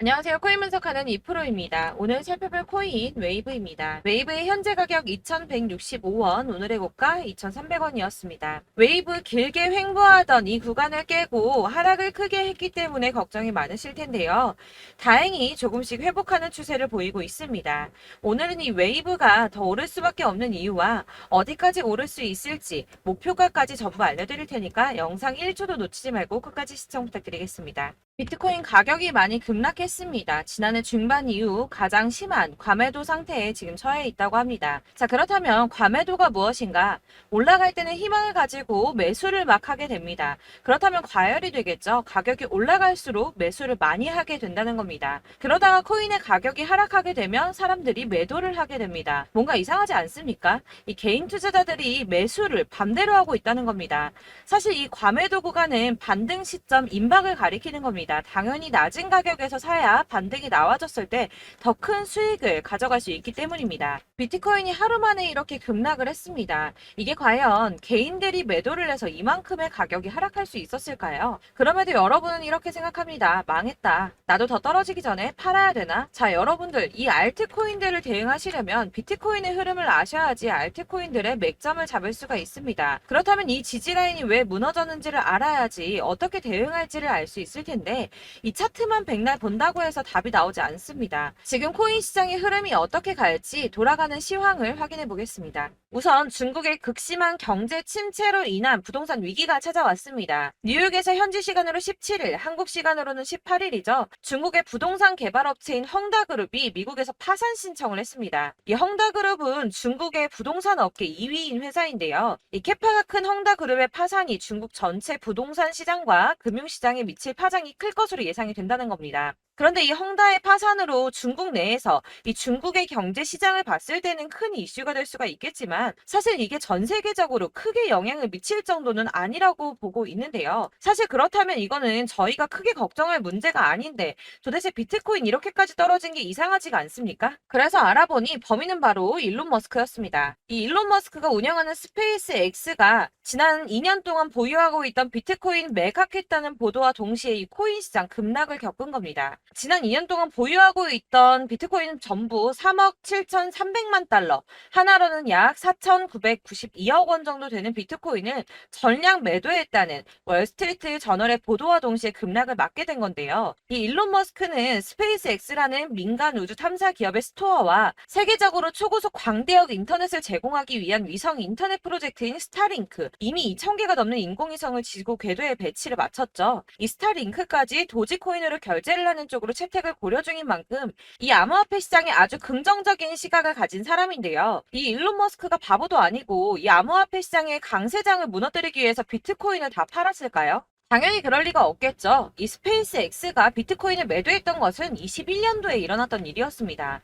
안녕하세요. 코인 분석하는 이프로입니다. 오늘 살펴볼 코인 웨이브입니다. 웨이브의 현재 가격 2,165원, 오늘의 고가 2,300원이었습니다. 웨이브 길게 횡보하던 이 구간을 깨고 하락을 크게 했기 때문에 걱정이 많으실 텐데요. 다행히 조금씩 회복하는 추세를 보이고 있습니다. 오늘은 이 웨이브가 더 오를 수밖에 없는 이유와 어디까지 오를 수 있을지 목표가까지 전부 알려드릴 테니까 영상 1초도 놓치지 말고 끝까지 시청 부탁드리겠습니다. 비트코인 가격이 많이 급락했습니다. 지난해 중반 이후 가장 심한 과매도 상태에 지금 처해 있다고 합니다. 자, 그렇다면 과매도가 무엇인가? 올라갈 때는 희망을 가지고 매수를 막 하게 됩니다. 그렇다면 과열이 되겠죠. 가격이 올라갈수록 매수를 많이 하게 된다는 겁니다. 그러다가 코인의 가격이 하락하게 되면 사람들이 매도를 하게 됩니다. 뭔가 이상하지 않습니까? 이 개인 투자자들이 매수를 반대로 하고 있다는 겁니다. 사실 이 과매도 구간은 반등 시점 임박을 가리키는 겁니다. 당연히 낮은 가격에서 사야 반등이 나와줬을 때 더 큰 수익을 가져갈 수 있기 때문입니다. 비트코인이 하루 만에 이렇게 급락을 했습니다. 이게 과연 개인들이 매도를 해서 이만큼의 가격이 하락할 수 있었을까요? 그럼에도 여러분은 이렇게 생각합니다. 망했다. 나도 더 떨어지기 전에 팔아야 되나? 자, 여러분들 이 알트코인들을 대응하시려면 비트코인의 흐름을 아셔야지 알트코인들의 맥점을 잡을 수가 있습니다. 그렇다면 이 지지라인이 왜 무너졌는지를 알아야지 어떻게 대응할지를 알 수 있을 텐데 이 차트만 백날 본다고 해서 답이 나오지 않습니다. 지금 코인 시장의 흐름이 어떻게 갈지 돌아가는 시황을 확인해 보겠습니다. 우선 중국의 극심한 경제 침체로 인한 부동산 위기가 찾아왔습니다. 뉴욕에서 현지 시간으로 17일, 한국 시간으로는 18일이죠. 중국의 부동산 개발업체인 헝다그룹이 미국에서 파산 신청을 했습니다. 이 헝다그룹은 중국의 부동산 업계 2위인 회사인데요. 이 캐파가 큰 헝다그룹의 파산이 중국 전체 부동산 시장과 금융시장에 미칠 파장이 클 것으로 예상이 된다는 겁니다. 그런데 이 헝다의 파산으로 중국 내에서 이 중국의 경제 시장을 봤을 때는 큰 이슈가 될 수가 있겠지만 사실 이게 전 세계적으로 크게 영향을 미칠 정도는 아니라고 보고 있는데요. 사실 그렇다면 이거는 저희가 크게 걱정할 문제가 아닌데 도대체 비트코인 이렇게까지 떨어진 게 이상하지가 않습니까? 그래서 알아보니 범인은 바로 일론 머스크였습니다. 이 일론 머스크가 운영하는 스페이스 X가 지난 2년 동안 보유하고 있던 비트코인 매각했다는 보도와 동시에 이 코인 시장 급락을 겪은 겁니다. 지난 2년 동안 보유하고 있던 비트코인 전부 3억 7,300만 달러, 하나로는 약 4,992억 원 정도 되는 비트코인을 전량 매도했다는 월스트리트 저널의 보도와 동시에 급락을 맞게 된 건데요. 이 일론 머스크는 스페이스 X라는 민간 우주 탐사 기업의 스토어와 세계적으로 초고속 광대역 인터넷을 제공하기 위한 위성 인터넷 프로젝트인 스타링크, 이미 2,000개가 넘는 인공위성을 지구 궤도에 배치를 마쳤죠. 이 스타링크까지 도지코인으로 결제를 하는 쪽으로 채택을 고려 중인 만큼 이 암호화폐 시장에 아주 긍정적인 시각을 가진 사람인데요. 이 일론 머스크가 바보도 아니고 이 암호화폐 시장의 강세장을 무너뜨리기 위해서 비트코인을 다 팔았을까요? 당연히 그럴 리가 없겠죠. 이 스페이스 X가 비트코인을 매도했던 것은 21년도에 일어났던 일이었습니다.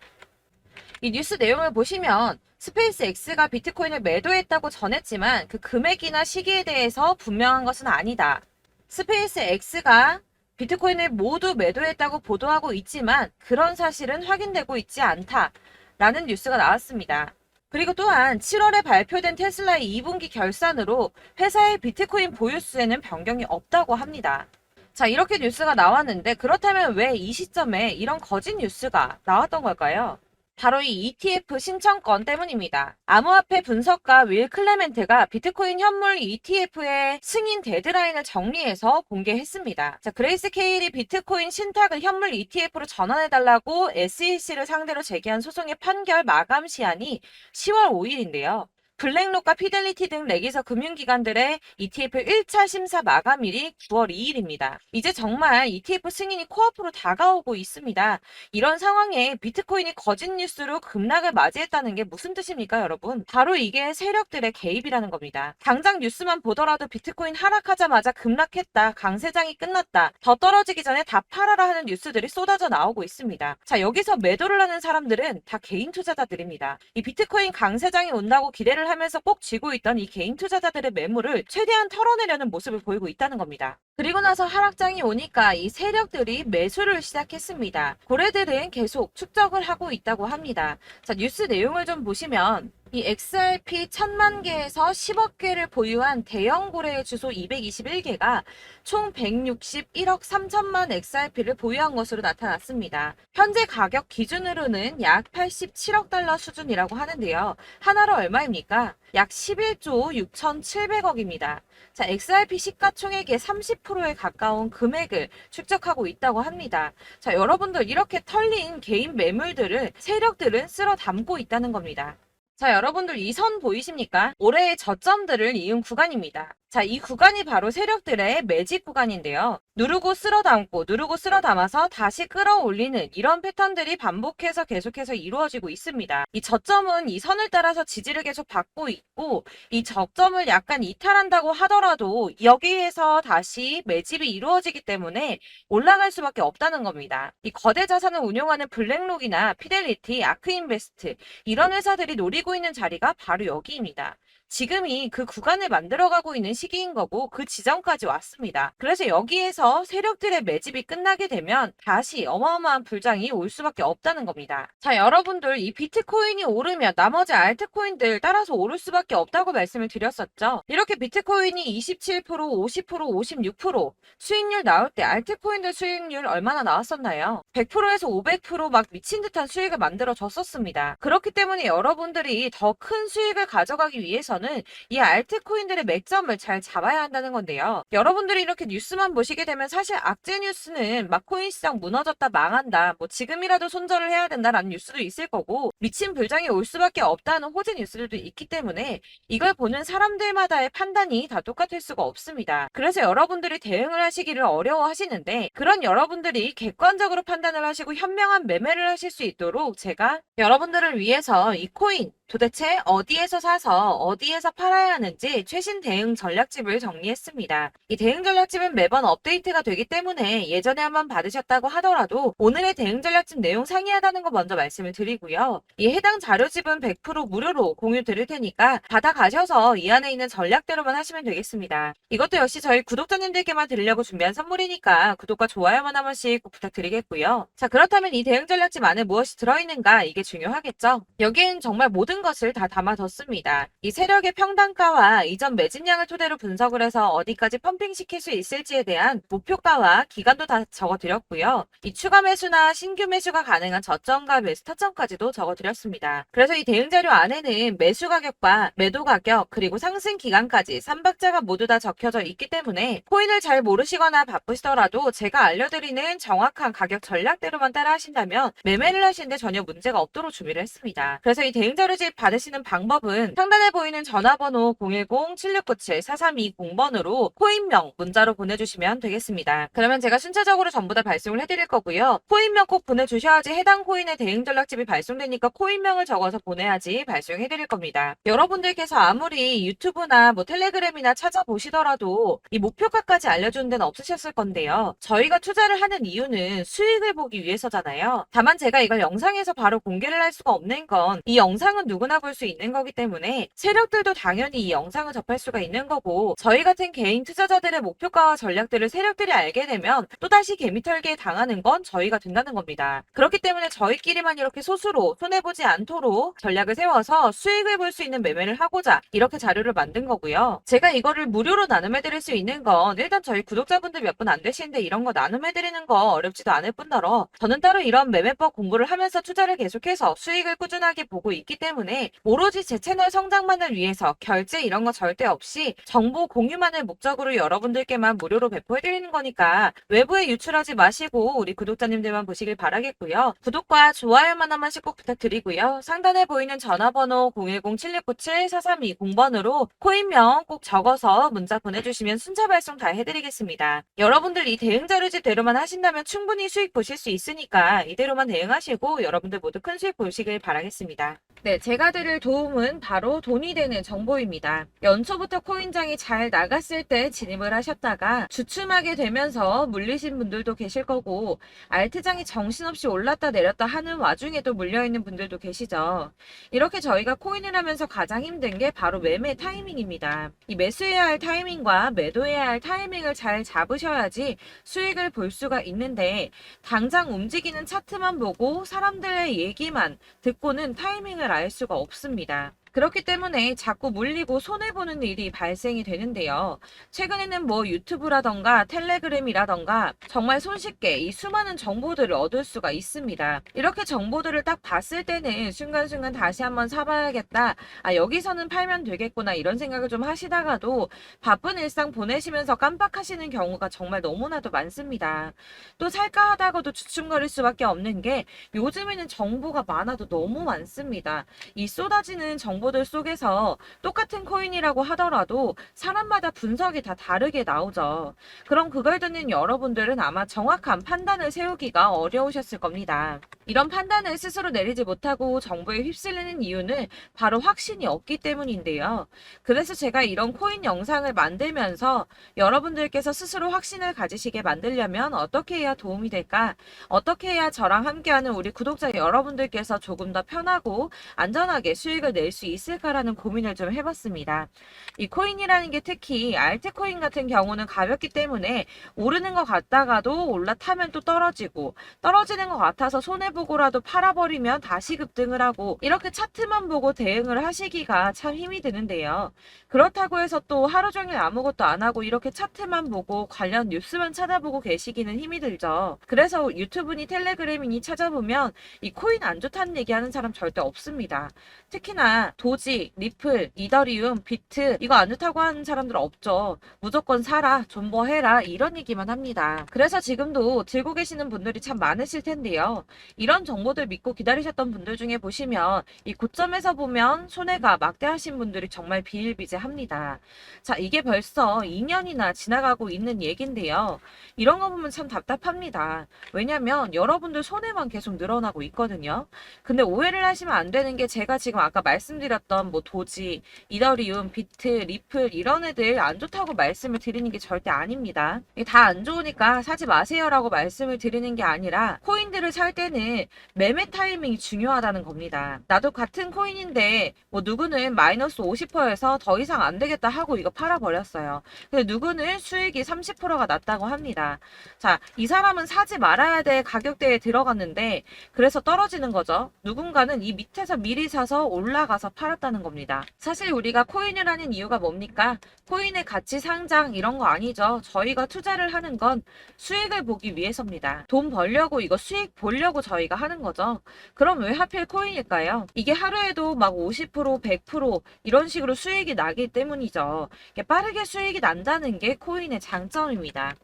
이 뉴스 내용을 보시면 스페이스 X가 비트코인을 매도했다고 전했지만 그 금액이나 시기에 대해서 분명한 것은 아니다. 스페이스 X가 비트코인을 모두 매도했다고 보도하고 있지만 그런 사실은 확인되고 있지 않다라는 뉴스가 나왔습니다. 그리고 또한 7월에 발표된 테슬라의 2분기 결산으로 회사의 비트코인 보유수에는 변경이 없다고 합니다. 자, 이렇게 뉴스가 나왔는데 그렇다면 왜 이 시점에 이런 거짓 뉴스가 나왔던 걸까요? 바로 이 ETF 신청권 때문입니다. 암호화폐 분석가 윌 클레멘트가 비트코인 현물 ETF의 승인 데드라인을 정리해서 공개했습니다. 자, 그레이스케일이 비트코인 신탁을 현물 ETF로 전환해달라고 SEC를 상대로 제기한 소송의 판결 마감 시한이 10월 5일인데요. 블랙록과 피델리티 등 레기서 금융기관들의 ETF 1차 심사 마감일이 9월 2일입니다. 이제 정말 ETF 승인이 코앞으로 다가오고 있습니다. 이런 상황에 비트코인이 거짓 뉴스로 급락을 맞이했다는 게 무슨 뜻입니까, 여러분? 바로 이게 세력들의 개입이라는 겁니다. 당장 뉴스만 보더라도 비트코인 하락하자마자 급락했다, 강세장이 끝났다, 더 떨어지기 전에 다 팔아라 하는 뉴스들이 쏟아져 나오고 있습니다. 자, 여기서 매도를 하는 사람들은 다 개인 투자자들입니다. 이 비트코인 강세장이 온다고 기대를 하면서 꼭 쥐고 있던 이 개인 투자자들의 매물을 최대한 털어내려는 모습을 보이고 있다는 겁니다. 그리고 나서 하락장이 오니까 이 세력들이 매수를 시작했습니다. 고래들은 계속 축적을 하고 있다고 합니다. 자, 뉴스 내용을 좀 보시면 이 XRP 1000만 개에서 10억 개를 보유한 대형 거래의 주소 221개가 총 161억 3천만 XRP를 보유한 것으로 나타났습니다. 현재 가격 기준으로는 약 87억 달러 수준이라고 하는데요. 하나로 얼마입니까? 약 11조 6,700억입니다. 자, XRP 시가총액의 30%에 가까운 금액을 축적하고 있다고 합니다. 자, 여러분들 이렇게 털린 개인 매물들을 세력들은 쓸어 담고 있다는 겁니다. 자, 여러분들 이 선 보이십니까? 올해의 저점들을 이은 구간입니다. 자, 이 구간이 바로 세력들의 매집 구간인데요. 누르고 쓸어 담고 누르고 쓸어 담아서 다시 끌어올리는 이런 패턴들이 반복해서 계속해서 이루어지고 있습니다. 이 저점은 이 선을 따라서 지지를 계속 받고 있고 이 저점을 약간 이탈한다고 하더라도 여기에서 다시 매집이 이루어지기 때문에 올라갈 수밖에 없다는 겁니다. 이 거대 자산을 운용하는 블랙록이나 피델리티, 아크인베스트 이런 회사들이 노리고 있는 자리가 바로 여기입니다. 지금이 그 구간을 만들어가고 있는 시기인 거고 그 지점까지 왔습니다. 그래서 여기에서 세력들의 매집이 끝나게 되면 다시 어마어마한 불장이 올 수밖에 없다는 겁니다. 자, 여러분들 이 비트코인이 오르면 나머지 알트코인들 따라서 오를 수밖에 없다고 말씀을 드렸었죠. 이렇게 비트코인이 27%, 50%, 56% 수익률 나올 때 알트코인들 수익률 얼마나 나왔었나요? 100%에서 500%막 미친 듯한 수익을 만들어 줬었습니다. 그렇기 때문에 여러분들이 더 큰 수익을 가져가기 위해서는 이 알트코인들의 맥점을 잘 잡아야 한다는 건데요. 여러분들이 이렇게 뉴스만 보시게 되면 사실 악재 뉴스는 막 코인 시장 무너졌다 망한다 뭐 지금이라도 손절을 해야 된다라는 뉴스도 있을 거고 미친 불장이 올 수밖에 없다는 호재 뉴스들도 있기 때문에 이걸 보는 사람들마다의 판단이 다 똑같을 수가 없습니다. 그래서 여러분들이 대응을 하시기를 어려워하시는데 그런 여러분들이 객관적으로 판단을 하시고 현명한 매매를 하실 수 있도록 제가 여러분들을 위해서 이 코인 도대체 어디에서 사서 어디에서 팔아야 하는지 최신 대응 전략집을 정리했습니다. 이 대응 전략집은 매번 업데이트가 되기 때문에 예전에 한번 받으셨다고 하더라도 오늘의 대응 전략집 내용 상이하다는 거 먼저 말씀을 드리고요. 이 해당 자료집은 100% 무료로 공유 드릴 테니까 받아가셔서 이 안에 있는 전략대로만 하시면 되겠습니다. 이것도 역시 저희 구독자님들께만 드리려고 준비한 선물이니까 구독과 좋아요만 한 번씩 꼭 부탁드리겠고요. 자, 그렇다면 이 대응 전략집 안에 무엇이 들어있는가 이게 중요하겠죠. 여기엔 정말 모든 것을 다 담아뒀습니다. 이 세력의 평단가와 이전 매집량을 토대로 분석을 해서 어디까지 펌핑시킬 수 있을지에 대한 목표가와 기간도 다 적어드렸고요. 이 추가 매수나 신규 매수가 가능한 저점과 매수 타점까지도 적어드렸습니다. 그래서 이 대응자료 안에는 매수 가격과 매도 가격 그리고 상승 기간까지 3박자가 모두 다 적혀져 있기 때문에 코인을 잘 모르시거나 바쁘시더라도 제가 알려드리는 정확한 가격 전략대로만 따라 하신다면 매매를 하시는데 전혀 문제가 없도록 준비를 했습니다. 그래서 이 대응자료집 받으시는 방법은 상단에 보이는 전화번호 010-7697-4320번으로 코인명 문자로 보내주시면 되겠습니다. 그러면 제가 순차적으로 전부 다 발송을 해드릴 거고요. 코인명 꼭 보내주셔야지 해당 코인의 대응 전략집이 발송되니까 코인명을 적어서 보내야지 발송해드릴 겁니다. 여러분들께서 아무리 유튜브나 뭐 텔레그램이나 찾아보시더라도 이 목표가까지 알려주는 데는 없으셨을 건데요. 저희가 투자를 하는 이유는 수익을 보기 위해서잖아요. 다만 제가 이걸 영상에서 바로 공개를 할 수가 없는 건 이 영상은 누구나 볼 수 있는 거기 때문에 세력들도 당연히 이 영상을 접할 수가 있는 거고 저희 같은 개인 투자자들의 목표가와 전략들을 세력들이 알게 되면 또다시 개미털기에 당하는 건 저희가 된다는 겁니다. 그렇기 때문에 저희끼리만 이렇게 소수로 손해보지 않도록 전략을 세워서 수익을 볼 수 있는 매매를 하고자 이렇게 자료를 만든 거고요. 제가 이거를 무료로 나눔해드릴 수 있는 건 일단 저희 구독자분들 몇 분 안 되시는데 이런 거 나눔해드리는 거 어렵지도 않을 뿐더러 저는 따로 이런 매매법 공부를 하면서 투자를 계속해서 수익을 꾸준하게 보고 있기 때문에 오로지 제 채널 성장만을 위해서 결제 이런 거 절대 없이 정보 공유만을 목적으로 여러분들께만 무료로 배포해드리는 거니까 외부에 유출하지 마시고 우리 구독자님들만 보시길 바라겠고요. 구독과 좋아요만 한 번씩 꼭 부탁드리고요. 상단에 보이는 전화번호 010-7697-4320번으로 코인명 꼭 적어서 문자 보내주시면 순차 발송 다 해드리겠습니다. 여러분들 이 대응 자료집대로만 하신다면 충분히 수익 보실 수 있으니까 이대로만 대응하시고 여러분들 모두 큰 수익 보시길 바라겠습니다. 네, 제가 드릴 도움은 바로 돈이 되는 정보입니다. 연초부터 코인장이 잘 나갔을 때 진입을 하셨다가 주춤하게 되면서 물리신 분들도 계실 거고 알트장이 정신없이 올랐다 내렸다 하는 와중에도 물려있는 분들도 계시죠. 이렇게 저희가 코인을 하면서 가장 힘든 게 바로 매매 타이밍입니다. 이 매수해야 할 타이밍과 매도해야 할 타이밍을 잘 잡으셔야지 수익을 볼 수가 있는데 당장 움직이는 차트만 보고 사람들의 얘기만 듣고는 타이밍을 알 수가 없습니다. 그렇기 때문에 자꾸 물리고 손해보는 일이 발생이 되는데요. 최근에는 뭐 유튜브라던가 텔레그램이라던가 정말 손쉽게 이 수많은 정보들을 얻을 수가 있습니다. 이렇게 정보들을 딱 봤을 때는 순간순간 다시 한번 사봐야겠다. 아, 여기서는 팔면 되겠구나. 이런 생각을 좀 하시다가도 바쁜 일상 보내시면서 깜빡하시는 경우가 정말 너무나도 많습니다. 또 살까 하다가도 주춤거릴 수밖에 없는 게 요즘에는 정보가 많아도 너무 많습니다. 이 쏟아지는 정보들 속에서 똑같은 코인이라고 하더라도 사람마다 분석이 다 다르게 나오죠. 그럼 그걸 듣는 여러분들은 아마 정확한 판단을 세우기가 어려우셨을 겁니다. 이런 판단을 스스로 내리지 못하고 정보에 휩쓸리는 이유는 바로 확신이 없기 때문인데요. 그래서 제가 이런 코인 영상을 만들면서 여러분들께서 스스로 확신을 가지시게 만들려면 어떻게 해야 도움이 될까? 어떻게 해야 저랑 함께하는 우리 구독자 여러분들께서 조금 더 편하고 안전하게 수익을 낼 수 있을까라는 고민을 좀 해봤습니다. 이 코인이라는 게 특히 알트코인 같은 경우는 가볍기 때문에 오르는 것 같다가도 올라타면 또 떨어지고 떨어지는 것 같아서 손해보고라도 팔아버리면 다시 급등을 하고 이렇게 차트만 보고 대응을 하시기가 참 힘이 드는데요. 그렇다고 해서 또 하루 종일 아무것도 안 하고 이렇게 차트만 보고 관련 뉴스만 찾아보고 계시기는 힘이 들죠. 그래서 유튜브니 텔레그램이니 찾아보면 이 코인 안 좋다는 얘기하는 사람 절대 없습니다. 특히나 도지, 리플, 이더리움, 비트 이거 안 좋다고 하는 사람들 없죠. 무조건 사라, 존버해라 이런 얘기만 합니다. 그래서 지금도 들고 계시는 분들이 참 많으실 텐데요. 이런 정보들 믿고 기다리셨던 분들 중에 보시면 이 고점에서 보면 손해가 막대하신 분들이 정말 비일비재합니다. 자, 이게 벌써 2년이나 지나가고 있는 얘긴데요. 이런 거 보면 참 답답합니다. 왜냐면 여러분들 손해만 계속 늘어나고 있거든요. 근데 오해를 하시면 안 되는 게 제가 지금 아까 말씀드렸던 뭐 도지, 이더리움, 비트, 리플 이런 애들 안 좋다고 말씀을 드리는 게 절대 아닙니다. 다 안 좋으니까 사지 마세요라고 말씀을 드리는 게 아니라 코인들을 살 때는 매매 타이밍이 중요하다는 겁니다. 나도 같은 코인인데 뭐 누구는 마이너스 50%에서 더 이상 안 되겠다 하고 이거 팔아버렸어요. 근데 누구는 수익이 30%가 났다고 합니다. 자, 이 사람은 사지 말아야 될 가격대에 들어갔는데 그래서 떨어지는 거죠. 누군가는 이 밑에서 미리 사서 올라가서 팔았다는 겁니다. 사실 우리가 코인을 하는 이유가 뭡니까? 코인의 가치 상장 이런 거 아니죠. 저희가 투자를 하는 건 수익을 보기 위해서입니다. 돈 벌려고 이거 수익 보려고 저희가 하는 거죠. 그럼 왜 하필 코인일까요? 이게 하루에도 막 50%, 100% 이런 식으로 수익이 나기 때문이죠. 빠르게 수익이 난다는 게 코인의 장점입니다.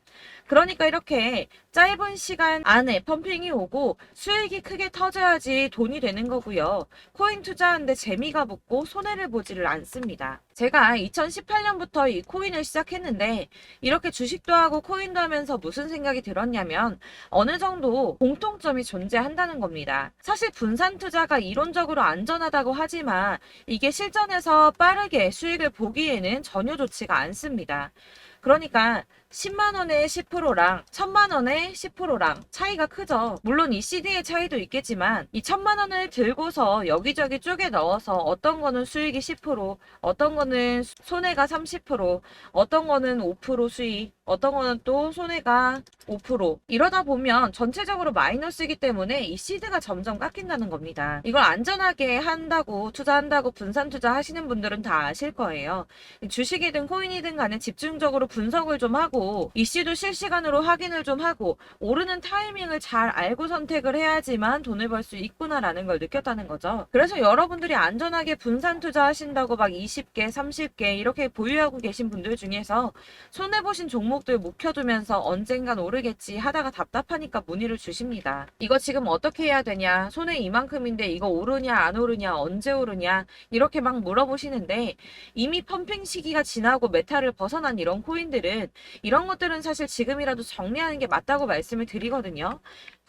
그러니까 이렇게 짧은 시간 안에 펌핑이 오고 수익이 크게 터져야지 돈이 되는 거고요. 코인 투자하는데 재미가 붙고 손해를 보지를 않습니다. 제가 2018년부터 이 코인을 시작했는데 이렇게 주식도 하고 코인도 하면서 무슨 생각이 들었냐면 어느 정도 공통점이 존재한다는 겁니다. 사실 분산 투자가 이론적으로 안전하다고 하지만 이게 실전에서 빠르게 수익을 보기에는 전혀 좋지가 않습니다. 그러니까 10만 원에 10%랑 1000만 원에 10%랑 차이가 크죠. 물론 이 CD의 차이도 있겠지만 이 1000만 원을 들고서 여기저기 쪼개 넣어서 어떤 거는 수익이 10%, 어떤 거는 손해가 30%, 어떤 거는 5% 수익, 어떤 거는 또 손해가 5%. 이러다 보면 전체적으로 마이너스이기 때문에 이 시드가 점점 깎인다는 겁니다. 이걸 안전하게 한다고 투자한다고 분산 투자 하시는 분들은 다 아실 거예요. 주식이든 코인이든 간에 집중적으로 분석을 좀 하고 이슈도 실시간으로 확인을 좀 하고 오르는 타이밍을 잘 알고 선택을 해야지만 돈을 벌 수 있구나라는 걸 느꼈다는 거죠. 그래서 여러분들이 안전하게 분산 투자하신다고 막 20개, 30개 이렇게 보유하고 계신 분들 중에서 손해보신 종목들 묵혀두면서 언젠간 오르겠지 하다가 답답하니까 문의를 주십니다. 이거 지금 어떻게 해야 되냐? 손해 이만큼인데 이거 오르냐 안 오르냐 언제 오르냐 이렇게 막 물어보시는데 이미 펌핑 시기가 지나고 메타를 벗어난 이런 코인들은 이런 것들은 사실 지금이라도 정리하는 게 맞다고 말씀을 드리거든요.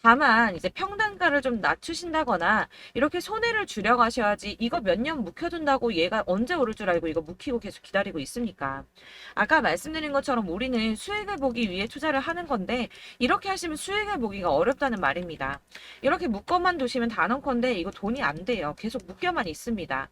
다만 이제 평단가를 좀 낮추신다거나 이렇게 손해를 줄여가셔야지 이거 몇 년 묵혀둔다고 얘가 언제 오를 줄 알고 이거 묵히고 계속 기다리고 있습니까? 아까 말씀드린 것처럼 우리는 수익을 보기 위해 투자를 하는 건데 이렇게 하시면 수익을 보기가 어렵다는 말입니다. 이렇게 묶어만 두시면 단언컨대 이거 돈이 안 돼요. 계속 묶여만 있습니다.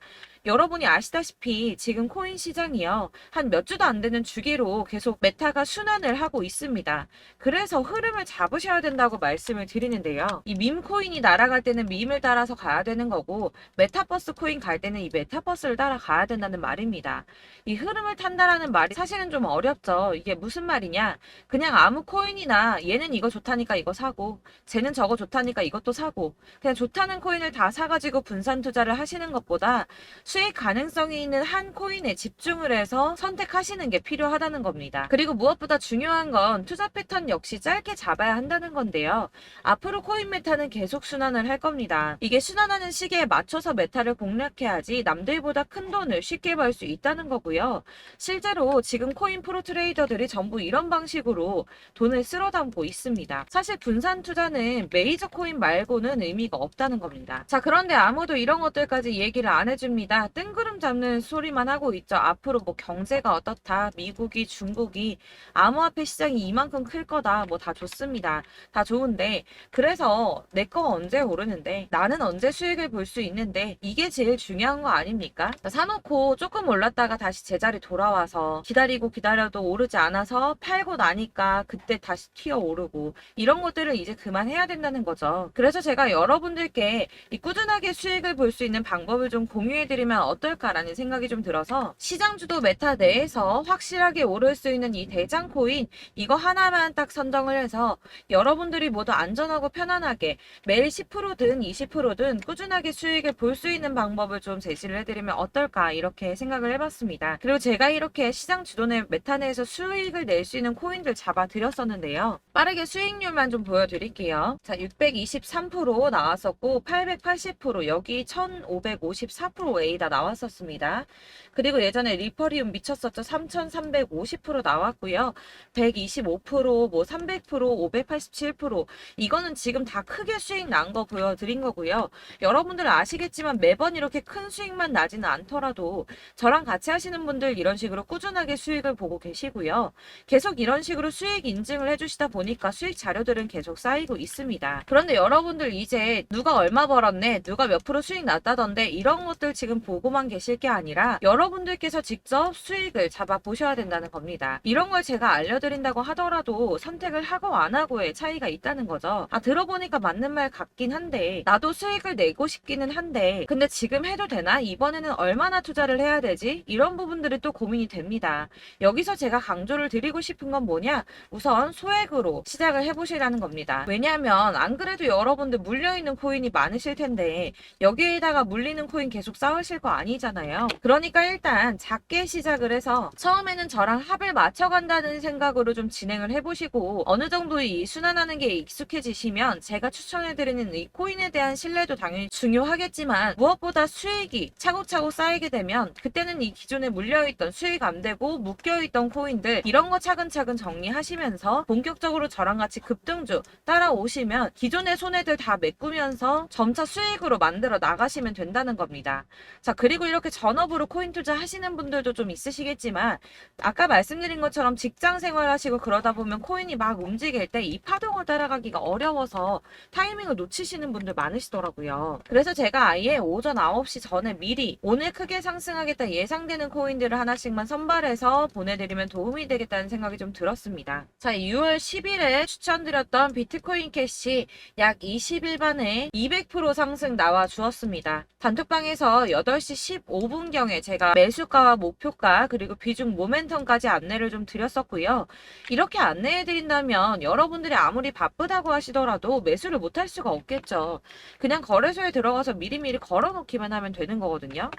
여러분이 아시다시피 지금 코인 시장이요. 한 몇 주도 안 되는 주기로 계속 메타가 순환을 하고 있습니다. 그래서 흐름을 잡으셔야 된다고 말씀을 드리는데요. 이 밈 코인이 날아갈 때는 밈을 따라서 가야 되는 거고 메타버스 코인 갈 때는 이 메타버스를 따라가야 된다는 말입니다. 이 흐름을 탄다라는 말이 사실은 좀 어렵죠. 이게 무슨 말이냐? 그냥 아무 코인이나 얘는 이거 좋다니까 이거 사고 쟤는 저거 좋다니까 이것도 사고 그냥 좋다는 코인을 다 사가지고 분산 투자를 하시는 것보다 수익 가능성이 있는 한 코인에 집중을 해서 선택하시는 게 필요하다는 겁니다. 그리고 무엇보다 중요한 건 투자 패턴 역시 짧게 잡아야 한다는 건데요. 앞으로 코인 메타는 계속 순환을 할 겁니다. 이게 순환하는 시기에 맞춰서 메타를 공략해야지 남들보다 큰 돈을 쉽게 벌 수 있다는 거고요. 실제로 지금 코인 프로 트레이더들이 전부 이런 방식으로 돈을 쓸어 담고 있습니다. 사실 분산 투자는 메이저 코인 말고는 의미가 없다는 겁니다. 자, 그런데 아무도 이런 것들까지 얘기를 안 해줍니다. 뜬구름 잡는 소리만 하고 있죠. 앞으로 뭐 경제가 어떻다, 미국이, 중국이, 암호화폐 시장이 이만큼 클 거다, 뭐 다 좋습니다. 다 좋은데, 그래서 내 거 언제 오르는데, 나는 언제 수익을 볼 수 있는데, 이게 제일 중요한 거 아닙니까? 사놓고 조금 올랐다가 다시 제자리 돌아와서 기다리고 기다려도 오르지 않아서 팔고 나니까 그때 다시 튀어 오르고, 이런 것들을 이제 그만해야 된다는 거죠. 그래서 제가 여러분들께 이 꾸준하게 수익을 볼 수 있는 방법을 좀 공유해드리면 어떨까라는 생각이 좀 들어서 시장주도 메타 내에서 확실하게 오를 수 있는 이 대장 코인 이거 하나만 딱 선정을 해서 여러분들이 모두 안전하고 편안하게 매일 10%든 20%든 꾸준하게 수익을 볼 수 있는 방법을 좀 제시를 해드리면 어떨까 이렇게 생각을 해봤습니다. 그리고 제가 이렇게 시장 주도내 메타 내에서 수익을 낼 수 있는 코인들 잡아드렸었는데요. 빠르게 수익률만 좀 보여드릴게요. 자, 623% 나왔었고 880% 여기 1554% 다 나왔었습니다. 그리고 예전에 리퍼리움 미쳤었죠. 3350% 나왔고요. 125%, 뭐 300%, 587% 이거는 지금 다 크게 수익 난 거 보여드린 거고요. 여러분들 아시겠지만 매번 이렇게 큰 수익만 나지는 않더라도 저랑 같이 하시는 분들 이런 식으로 꾸준하게 수익을 보고 계시고요. 계속 이런 식으로 수익 인증을 해주시다 보니까 수익 자료들은 계속 쌓이고 있습니다. 그런데 여러분들 이제 누가 얼마 벌었네, 누가 몇 프로 수익 났다던데 이런 것들 지금 보고만 계실 게 아니라 여러분들께서 직접 수익을 잡아 보셔야 된다는 겁니다. 이런 걸 제가 알려드린다고 하더라도 선택을 하고 안 하고의 차이가 있다는 거죠. 아, 들어보니까 맞는 말 같긴 한데 나도 수익을 내고 싶기는 한데 근데 지금 해도 되나? 이번에는 얼마나 투자를 해야 되지? 이런 부분들이 또 고민이 됩니다. 여기서 제가 강조를 드리고 싶은 건 뭐냐? 우선 소액으로 시작을 해보시라는 겁니다. 왜냐하면 안 그래도 여러분들 물려있는 코인이 많으실 텐데 여기에다가 물리는 코인 계속 쌓으실 거 아니잖아요. 그러니까 일단 작게 시작을 해서 처음에는 저랑 합을 맞춰간다는 생각으로 좀 진행을 해보시고 어느 정도 이 순환하는 게 익숙해지시면 제가 추천해드리는 이 코인에 대한 신뢰도 당연히 중요하겠지만 무엇보다 수익이 차곡차곡 쌓이게 되면 그때는 이 기존에 물려있던 수익 안 되고 묶여있던 코인들 이런 거 차근차근 정리하시면서 본격적으로 저랑 같이 급등주 따라오시면 기존의 손해들 다 메꾸면서 점차 수익으로 만들어 나가시면 된다는 겁니다. 자, 그리고 이렇게 전업으로 코인 투자 하시는 분들도 좀 있으시겠지만 아까 말씀드린 것처럼 직장 생활 하시고 그러다 보면 코인이 막 움직일 때 이 파동을 따라가기가 어려워서 타이밍을 놓치시는 분들 많으시더라고요. 그래서 제가 아예 오전 9시 전에 미리 오늘 크게 상승하겠다 예상되는 코인들을 하나씩만 선발해서 보내드리면 도움이 되겠다는 생각이 좀 들었습니다. 자, 6월 10일에 추천드렸던 비트코인 캐시 약 20일 만에 200% 상승 나와 주었습니다. 단톡방에서 8시 15분경에 제가 매수가와 목표가 그리고 비중 모멘텀까지 안내를 좀 드렸었고요. 이렇게 안내해드린다면 여러분들이 아무리 바쁘다고 하시더라도 매수를 못할 수가 없겠죠. 그냥 거래소에 들어가서 미리미리 걸어놓기만 하면 되는 거거든요.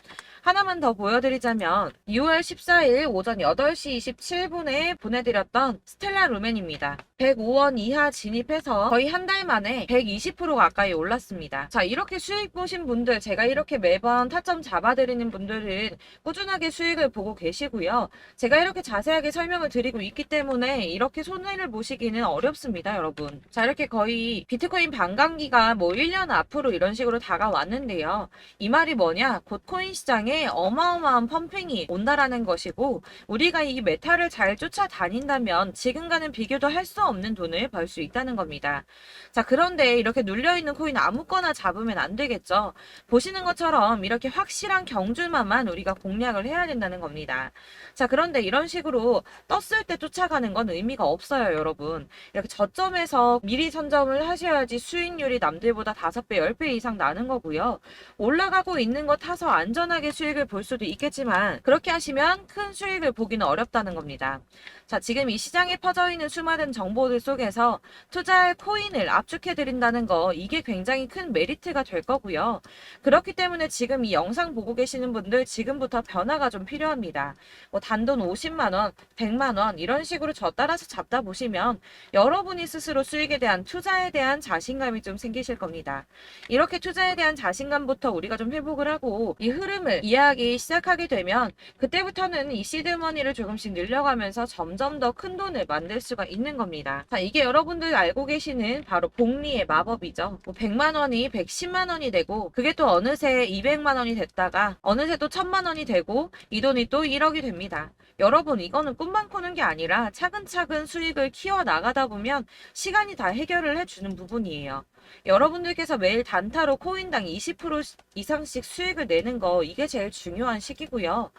하나만 더 보여드리자면 6월 14일 오전 8시 27분에 보내드렸던 스텔라 루멘입니다. 105원 이하 진입해서 거의 한 달 만에 120% 가까이 올랐습니다. 자, 이렇게 수익 보신 분들, 제가 이렇게 매번 타점 잡아드리는 분들은 꾸준하게 수익을 보고 계시고요. 제가 이렇게 자세하게 설명을 드리고 있기 때문에 이렇게 손해를 보시기는 어렵습니다, 여러분. 자, 이렇게 거의 비트코인 반감기가 뭐 1년 앞으로 이런 식으로 다가왔는데요. 이 말이 뭐냐? 곧 코인 시장에 어마어마한 펌핑이 온다라는 것이고 우리가 이 메타를 잘 쫓아다닌다면 지금과는 비교도 할 수 없는 돈을 벌 수 있다는 겁니다. 자, 그런데 이렇게 눌려있는 코인 아무거나 잡으면 안 되겠죠. 보시는 것처럼 이렇게 확실한 경주만만 우리가 공략을 해야 된다는 겁니다. 자, 그런데 이런 식으로 떴을 때 쫓아가는 건 의미가 없어요, 여러분. 이렇게 저점에서 미리 선점을 하셔야지 수익률이 남들보다 5배, 10배 이상 나는 거고요. 올라가고 있는 거 타서 안전하게 수익을 볼 수도 있겠지만 그렇게 하시면 큰 수익을 보기는 어렵다는 겁니다. 자, 지금 이 시장에 퍼져 있는 수많은 정보들 속에서 투자할 코인을 압축해 드린다는 거, 이게 굉장히 큰 메리트가 될 거고요. 그렇기 때문에 지금 이 영상 보고 계시는 분들 지금부터 변화가 좀 필요합니다. 뭐 단돈 50만 원, 100만 원 이런 식으로 저 따라서 잡다 보시면 여러분이 스스로 수익에 대한 투자에 대한 자신감이 좀 생기실 겁니다. 이렇게 투자에 대한 자신감부터 우리가 좀 회복을 하고 이 흐름을 이해하기 시작하게 되면 그때부터는 이 시드머니를 조금씩 늘려가면서 점점 더 큰 돈을 만들 수가 있는 겁니다. 자, 이게 여러분들 알고 계시는 바로 복리의 마법이죠. 뭐 100만 원이 110만 원이 되고 그게 또 어느새 200만 원이 됐다가 어느새 또 1000만 원이 되고 이 돈이 또 1억이 됩니다. 여러분, 이거는 꿈만 꾸는 게 아니라 차근차근 수익을 키워 나가다 보면 시간이 다 해결을 해주는 부분이에요. 여러분들께서 매일 단타로 코인당 20% 이상씩 수익을 내는 거, 이게 제일 중요한 시기고요.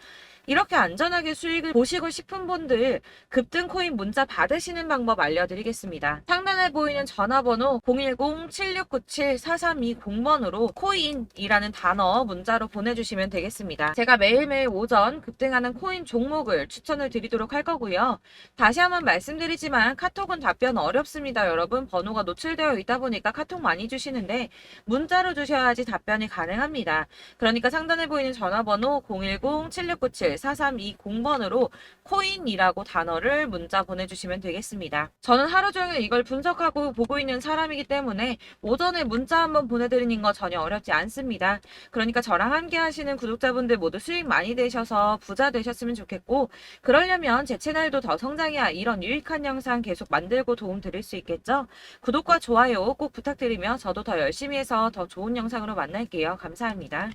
이렇게 안전하게 수익을 보시고 싶은 분들 급등 코인 문자 받으시는 방법 알려드리겠습니다. 상단에 보이는 전화번호 010-7697-4320번으로 코인이라는 단어 문자로 보내주시면 되겠습니다. 제가 매일매일 오전 급등하는 코인 종목을 추천을 드리도록 할 거고요. 다시 한번 말씀드리지만 카톡은 답변 어렵습니다. 여러분, 번호가 노출되어 있다 보니까 카톡 많이 주시는데 문자로 주셔야지 답변이 가능합니다. 그러니까 상단에 보이는 전화번호 010-7697-4320번으로 코인이라고 단어를 문자 보내주시면 되겠습니다. 저는 하루 종일 이걸 분석하고 보고 있는 사람이기 때문에 오전에 문자 한번 보내드리는 거 전혀 어렵지 않습니다. 그러니까 저랑 함께 하시는 구독자분들 모두 수익 많이 되셔서 부자 되셨으면 좋겠고, 그러려면 제 채널도 더 성장해야 이런 유익한 영상 계속 만들고 도움 드릴 수 있겠죠? 구독과 좋아요 꼭 부탁드리며 저도 더 열심히 해서 더 좋은 영상으로 만날게요. 감사합니다.